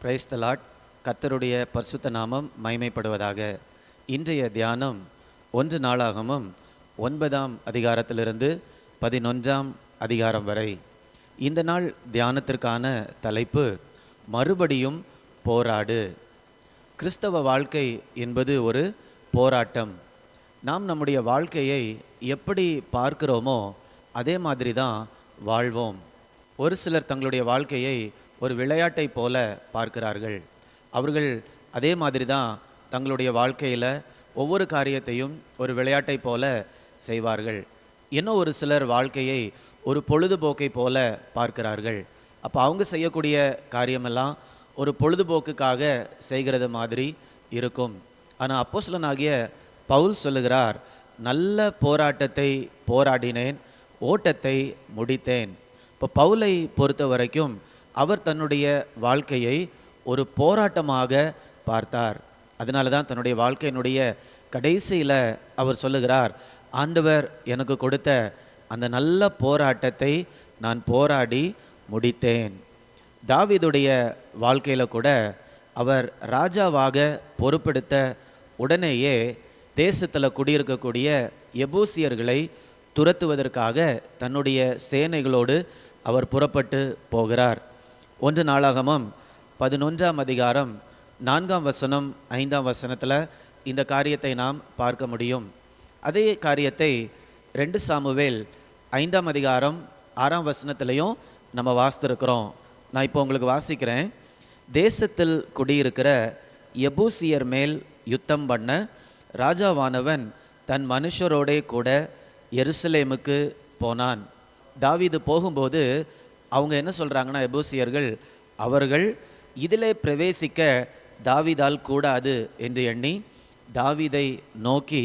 Praise the Lord. கர்த்தருடைய பரிசுத்த நாமம் மகிமைப்படுவதாக. இன்றைய தியானம் 1 நாளாகமம் 9ஆம் அதிகாரத்திலிருந்து 11ஆம் அதிகாரம் வரை. இந்த நாள் தியானத்திற்கான தலைப்பு மறுபடியும் போராடு. கிறிஸ்தவ வாழ்க்கை என்பது ஒரு போராட்டம். நாம் நம்முடைய வாழ்க்கையை எப்படி பார்க்கிறோமோ அதே மாதிரி தான் வாழ்வோம். ஒரு சிலர் தங்களுடைய வாழ்க்கையை ஒரு விளையாட்டை போல பார்க்கிறார்கள். அவர்கள் அதே மாதிரி தான் தங்களுடைய வாழ்க்கையில் ஒவ்வொரு காரியத்தையும் ஒரு விளையாட்டை போல செய்வார்கள். இன்னும் ஒரு சிலர் வாழ்க்கையை ஒரு பொழுதுபோக்கை போல பார்க்கிறார்கள். அப்போ அவங்க செய்யக்கூடிய காரியமெல்லாம் ஒரு பொழுதுபோக்குக்காக செய்கிறது மாதிரி இருக்கும். ஆனால் அப்போஸ்தலனாகிய பவுல் சொல்லுகிறார், நல்ல போராட்டத்தை போராடினேன், ஓட்டத்தை முடித்தேன். இப்போ பவுலை பொறுத்த வரைக்கும் அவர் தன்னுடைய வாழ்க்கையை ஒரு போராட்டமாக பார்த்தார். அதனால தான் தன்னுடைய வாழ்க்கையினுடைய கடைசியில் அவர் சொல்லுகிறார், ஆண்டவர் எனக்கு கொடுத்த அந்த நல்ல போராட்டத்தை நான் போராடி முடித்தேன். தாவீதுடைய வாழ்க்கையில் கூட அவர் ராஜாவாக பொறுப்பெடுத்த உடனேயே தேசத்தில் குடியிருக்கக்கூடிய எபூசியர்களை துரத்துவதற்காக தன்னுடைய சேனைகளோடு அவர் புறப்பட்டு போகிறார். 1 நாளாகமம் 11ஆம் அதிகாரம் 4ஆம் வசனம் 5ஆம் வசனத்தில் இந்த காரியத்தை நாம் பார்க்க முடியும். அதே காரியத்தை 2 சாமுவேல் 5ஆம் அதிகாரம் 6ஆம் வசனத்திலையும் நம்ம வாசித்திருக்கிறோம். நான் இப்போ உங்களுக்கு வாசிக்கிறேன். தேசத்தில் குடியிருக்கிற எபூசியர் மேல் யுத்தம் பண்ண ராஜாவானவன் தன் மனுஷரோடே கூட எருசலேமுக்கு போனான். தாவீது போகும்போது அவங்க என்ன சொல்கிறாங்கன்னா, எபூசியர்கள் அவர்கள் இதிலே பிரவேசிக்க தாவீதால் கூடாது என்று எண்ணி தாவீதை நோக்கி,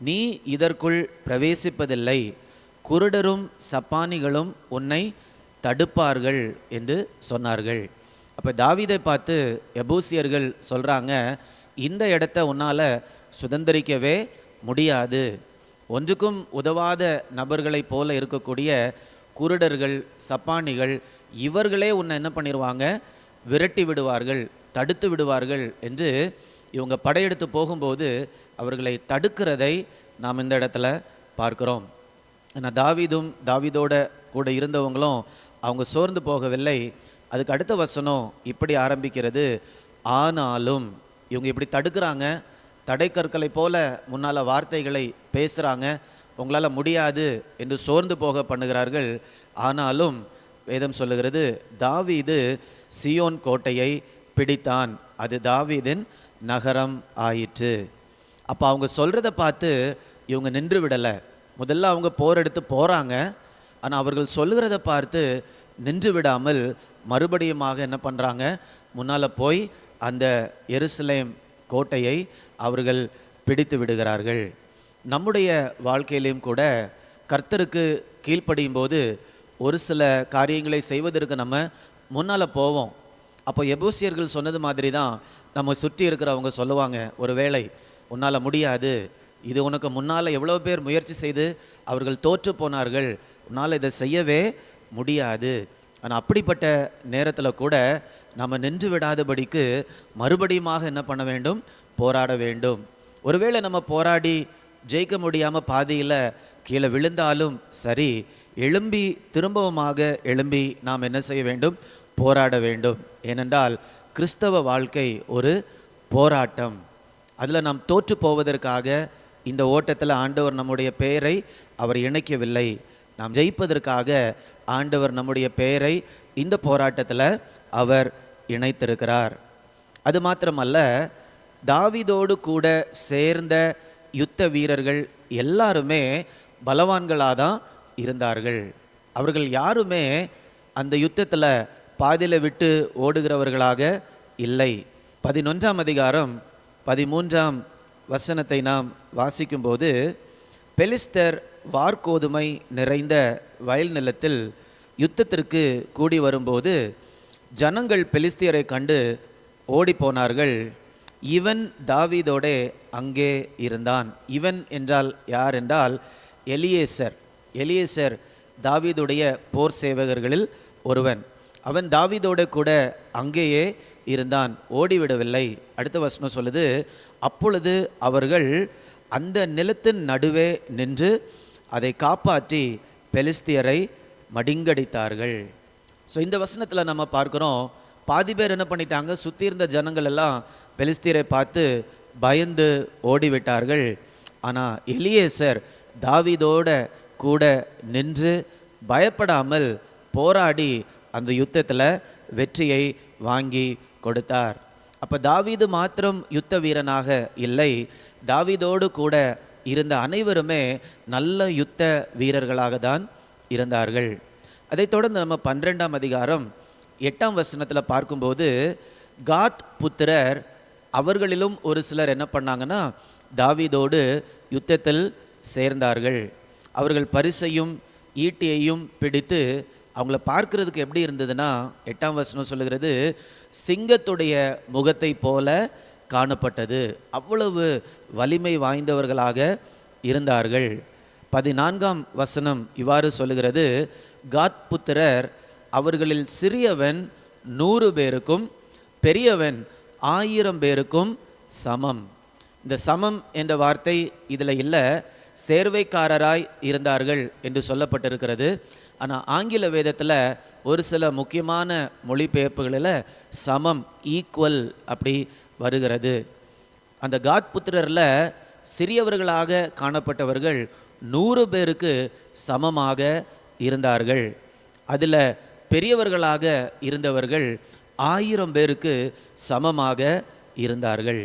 நீ இதற்குள் பிரவேசிப்பதில்லை, குருடரும் சப்பானிகளும் உன்னை தடுப்பார்கள் என்று சொன்னார்கள். அப்போ தாவீதை பார்த்து எபூசியர்கள் சொல்கிறாங்க, இந்த இடத்த உன்னால் சுதந்திரிக்கவே முடியாது. ஒன்றுக்கும் உதவாத நபர்களைப் போல இருக்கக்கூடிய குருடர்கள் சப்பானிகள் இவர்களே உன்னை என்ன பண்ணிடுவாங்க, விரட்டி விடுவார்கள், தடுத்து விடுவார்கள் என்று இவங்க படையெடுத்து போகும்போது அவர்களை தடுக்கிறதை நாம் இந்த இடத்துல பார்க்குறோம். ஆனால் தாவீதும் தாவீதோட கூட இருந்தவங்களும் அவங்க சோர்ந்து போகவில்லை. அதுக்கு அடுத்த வசனம் இப்படி ஆரம்பிக்கிறது, ஆனாலும் இவங்க இப்படி தடுக்கிறாங்க, தடைக்கற்களை போல முன்னால் வார்த்தைகளை பேசுகிறாங்க, உங்களால் முடியாது என்று சோர்ந்து போக பண்ணுகிறார்கள். ஆனாலும் வேதம் சொல்லுகிறது, தாவீது சியோன் கோட்டையை பிடித்தான், அது தாவீதின் நகரம் ஆயிற்று. அப்போ அவங்க சொல்கிறத பார்த்து இவங்க நின்று விடலை. முதல்ல அவங்க போர் எடுத்து போகிறாங்க. ஆனால் அவர்கள் சொல்லுகிறத பார்த்து நின்று விடாமல் மறுபடியுமாக என்ன பண்ணுறாங்க, முன்னால் போய் அந்த எருசலேம் கோட்டையை அவர்கள் பிடித்து விடுகிறார்கள். நம்முடைய வாழ்க்கையிலையும் கூட கர்த்தருக்கு கீழ்ப்படியும் போது ஒரு சில காரியங்களை செய்வதற்கு நம்ம முன்னால் போவோம். அப்போ எபூசியர்கள் சொன்னது மாதிரி தான் நம்ம சுற்றி இருக்கிறவங்க சொல்லுவாங்க, ஒரு வேளை உன்னால் முடியாது, இது உனக்கு முன்னால் எவ்வளோ பேர் முயற்சி செய்து அவர்கள் தோற்று போனார்கள், உன்னால் இதை செய்யவே முடியாது. ஆனால் அப்படிப்பட்ட நேரத்தில் கூட நம்ம நின்று விடாதபடிக்கு மறுபடியுமாக என்ன பண்ண வேண்டும், போராட வேண்டும். ஒருவேளை நம்ம போராடி ஜெயிக்க முடியாமல் பாதியில் கீழே விழுந்தாலும் சரி, எழும்பி திரும்பவுமாக எழும்பி நாம் என்ன செய்ய வேண்டும், போராட வேண்டும். ஏனென்றால் கிறிஸ்தவ வாழ்க்கை ஒரு போராட்டம். அதில் நாம் தோற்று போவதற்காக இந்த ஓட்டத்தில் ஆண்டவர் நம்முடைய பெயரை அவர் இணைக்கவில்லை. நாம் ஜெயிப்பதற்காக ஆண்டவர் நம்முடைய பெயரை இந்த போராட்டத்தில் அவர் இணைத்திருக்கிறார். அது மாத்திரமல்ல, தாவீதோடு கூட சேர்ந்த யுத்த வீரர்கள் எல்லாருமே பலவான்களாக தான் இருந்தார்கள். அவர்கள் யாருமே அந்த யுத்தத்தில் பாதியில் விட்டு ஓடுகிறவர்களாக இல்லை. 11ஆம் அதிகாரம் 13ஆம் வசனத்தை நாம் வாசிக்கும்போது, பெலிஸ்தர் வார்கோதுமை நிறைந்த வயல் நிலத்தில் யுத்தத்திற்கு கூடி வரும்போது ஜனங்கள் பெலிஸ்தியரை கண்டு ஓடி போனார்கள். இவன் தாவீதோடே அங்கே இருந்தான். இவன் என்றால் யார் என்றால் எலியேசர். எலியேசர் தாவீதுடைய போர் சேவகர்களில் ஒருவன். அவன் தாவீதோடு கூட அங்கேயே இருந்தான், ஓடிவிடவில்லை. அடுத்த வசனம் சொல்லுது, அப்பொழுது அவர்கள் அந்த நிலத்தின் நடுவே நின்று அதை காப்பாற்றி பெலிஸ்தியரை மடிங்கடித்தார்கள். ஸோ இந்த வசனத்தில் நம்ம பார்க்குறோம், பாதி பேர் என்ன பண்ணிட்டாங்க, சுற்றி இருந்த ஜனங்கள் எல்லாம் பெலிஸ்தியரை பார்த்து பயந்து ஓடிவிட்டார்கள். ஆனால் எலியேசர் தாவீதோட கூட நின்று பயப்படாமல் போராடி அந்த யுத்தத்தில் வெற்றியை வாங்கி கொடுத்தார். அப்போ தாவீது மாத்திரம் யுத்த வீரனாக இல்லை, தாவீதோடு கூட இருந்த அனைவருமே நல்ல யுத்த வீரர்களாக தான் இருந்தார்கள். அதைத் தொடர்ந்து நம்ம 12ஆம் அதிகாரம் 8ஆம் வசனத்தில் பார்க்கும்போது, காத் புத்திரர் அவர்களிலும் ஒரு சிலர் என்ன பண்ணாங்கன்னா, தாவீதோடு யுத்தத்தில் சேர்ந்தார்கள். அவர்கள் பரிசையும் ஈட்டியையும் பிடித்து, அவங்கள பார்க்கறதுக்கு எப்படி இருந்ததுன்னா, 8ஆம் வசனம் சொல்லுகிறது, சிங்கத்துடைய முகத்தை போல காணப்பட்டது. அவ்வளவு வலிமை வாய்ந்தவர்களாக இருந்தார்கள். 14ஆம் வசனம் இவ்வாறு சொல்லுகிறது, காத் புத்திரர் அவர்களில் சிறியவன் 100 பேருக்கும் பெரியவன் 1000 பேருக்கும் சமம். இந்த சமம் என்ற வார்த்தை இதில் இல்லை, சேர்வைக்காரராய் இருந்தார்கள் என்று சொல்லப்பட்டிருக்கிறது. ஆனால் ஆங்கில வேதத்தில் ஒரு சில முக்கியமான மொழிபெயர்ப்புகளில் சமம், ஈக்குவல் அப்படி வருகிறது. அந்த காத் புத்திரரில் சிறியவர்களாக காணப்பட்டவர்கள் 100 பேருக்கு சமமாக இருந்தார்கள். அதில் பெரியவர்களாக இருந்தவர்கள் 1000 பேருக்கு சமமாக இருந்தார்கள்.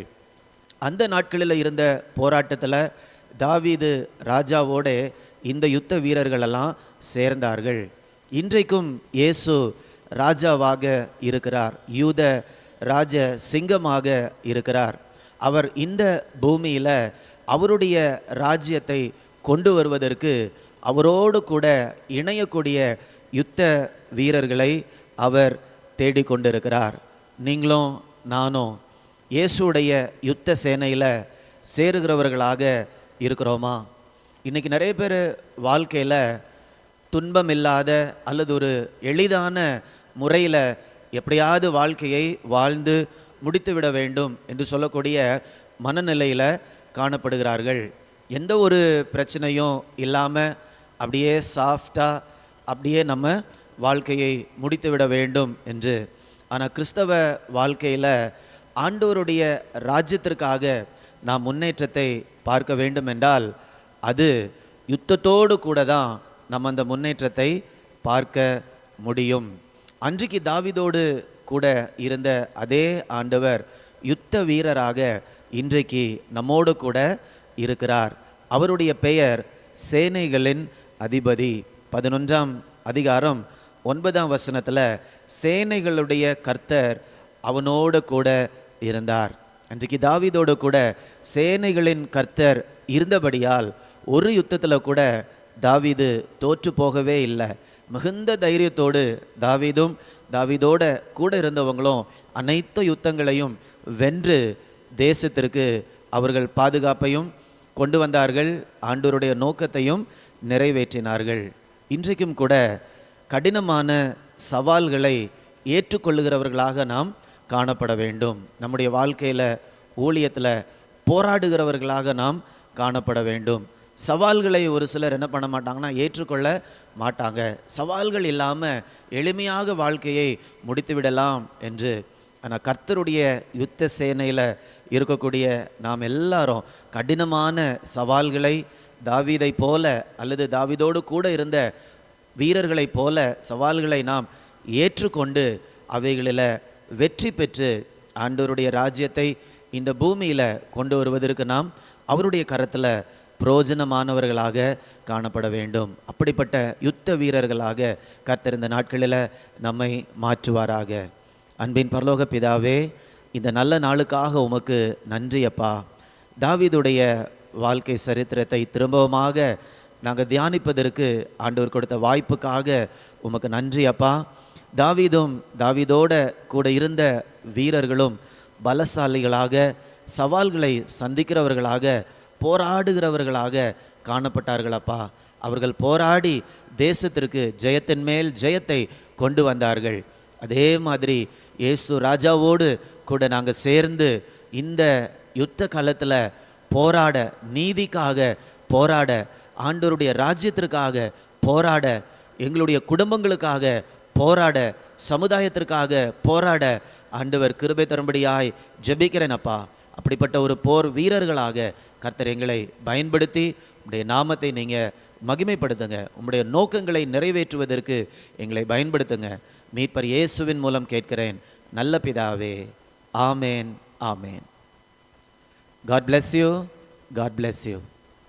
அந்த நாட்களில் இருந்த போராட்டத்தில் தாவீது ராஜாவோட இந்த யுத்த வீரர்களெல்லாம் சேர்ந்தார்கள். இன்றைக்கும் இயேசு ராஜாவாக இருக்கிறார், யூத ராஜ சிங்கமாக இருக்கிறார். அவர் இந்த பூமியில் அவருடைய ராஜ்யத்தை கொண்டு வருவதற்கு அவரோடு கூட இணையக்கூடிய யுத்த வீரர்களை அவர் தேடிக்கொண்டிருக்கிறார். நீங்களும் நானும் இயேசுடைய யுத்த சேனையில் சேருகிறவர்களாக இருக்கிறோமா? இன்றைக்கி நிறைய பேர் வாழ்க்கையில் துன்பம் இல்லாத அல்லது ஒரு எளிதான முறையில் எப்படியாவது வாழ்க்கையை வாழ்ந்து முடித்துவிட வேண்டும் என்று சொல்லக்கூடிய மனநிலையில் காணப்படுகிறார்கள். எந்த ஒரு பிரச்சனையும் இல்லாமல் அப்படியே சாஃப்டாக அப்படியே நம்ம வாழ்க்கையை முடித்துவிட வேண்டும் என்று. ஆனால் கிறிஸ்தவ வாழ்க்கையில் ஆண்டவருடைய ராஜ்யத்திற்காக நாம் முன்னேற்றத்தை பார்க்க வேண்டும் என்றால் அது யுத்தத்தோடு கூட தான் நம்ம அந்த முன்னேற்றத்தை பார்க்க முடியும். அன்றைக்கு தாவீதோடு கூட இருந்த அதே ஆண்டவர் யுத்த வீரராக இன்றைக்கு நம்மோடு கூட இருக்கிறார். அவருடைய பெயர் சேனைகளின் அதிபதி. 11ஆம் அதிகாரம் 9ஆம் வசனத்தில் சேனைகளுடைய கர்த்தர் அவனோடு கூட இருந்தார். அன்றைக்கு தாவீதோடு கூட சேனைகளின் கர்த்தர் இருந்தபடியால் ஒரு யுத்தத்தில் கூட தாவீது தோற்று போகவே இல்லை. மிகுந்த தைரியத்தோடு தாவீதும் தாவீதோட கூட இருந்தவங்களும் அனைத்து யுத்தங்களையும் வென்று தேசத்திற்கு அவர்கள் பாதுகாப்பையும் கொண்டு வந்தார்கள், ஆண்டவருடைய நோக்கத்தையும் நிறைவேற்றினார்கள். இன்றைக்கும் கூட கடினமான சவால்களை ஏற்றுக்கொள்ளுகிறவர்களாக நாம் காணப்பட வேண்டும். நம்முடைய வாழ்க்கையில் ஊழியத்தில் போராடுகிறவர்களாக நாம் காணப்பட வேண்டும். சவால்களை ஒரு சிலர் என்ன பண்ண மாட்டாங்கன்னா, ஏற்றுக்கொள்ள மாட்டாங்க. சவால்கள் இல்லாமல் எளிமையாக வாழ்க்கையை முடித்து விடலாம் என்று. ஆனால் கர்த்தருடைய யுத்த சேனையில் இருக்கக்கூடிய நாம் எல்லாரும் கடினமான சவால்களை தாவீதை போல அல்லது தாவீதோடு கூட இருந்த வீரர்களைப் போல சவால்களை நாம் ஏற்றுக்கொண்டு அவைகளில் வெற்றி பெற்று ஆண்டவருடைய ராஜ்யத்தை இந்த பூமியில் கொண்டு வருவதற்கு நாம் அவருடைய கரத்தில் பிரயோஜனமானவர்களாக காணப்பட வேண்டும். அப்படிப்பட்ட யுத்த வீரர்களாக கர்த்தர் இந்த நாட்களில் நம்மை மாற்றுவாராக. அன்பின் பரலோக பிதாவே, இந்த நல்ல நாளுக்காக உமக்கு நன்றி அப்பா. தாவீதுடைய வாழ்க்கை சரித்திரத்தை திரும்பவுமாக நாங்கள் தியானிப்பதற்கு ஆண்டவர் கொடுத்த வாய்ப்புக்காக உமக்கு நன்றி அப்பா. தாவீதும் தாவீதோட கூட இருந்த வீரர்களும் பலசாலிகளாக, சவால்களை சந்திக்கிறவர்களாக, போராடுகிறவர்களாக காணப்பட்டார்கள் அப்பா. அவர்கள் போராடி தேசத்திற்கு ஜெயத்தின் மேல் ஜெயத்தை கொண்டு வந்தார்கள். அதே மாதிரி இயேசு ராஜாவோடு கூட நாங்கள் சேர்ந்து இந்த யுத்த காலத்தில் போராட, நீதிக்காக போராட, ஆண்டவருடைய ராஜ்யத்திற்காக போராட, எங்களுடைய குடும்பங்களுக்காக போராட, சமுதாயத்திற்காக போராட ஆண்டவர் கிருபை தரும்படியாய் ஜெபிக்கிறேன் அப்பா. அப்படிப்பட்ட ஒரு போர் வீரர்களாக கர்த்தர் எங்களை பயன்படுத்தி உம்முடைய நாமத்தை நீங்கள் மகிமைப்படுத்துங்க. உம்முடைய நோக்கங்களை நிறைவேற்றுவதற்கு எங்களை பயன்படுத்துங்க. மீட்பர் இயேசுவின் மூலம் கேட்கிறேன் நல்ல பிதாவே. ஆமேன், ஆமேன். God bless you. God bless you.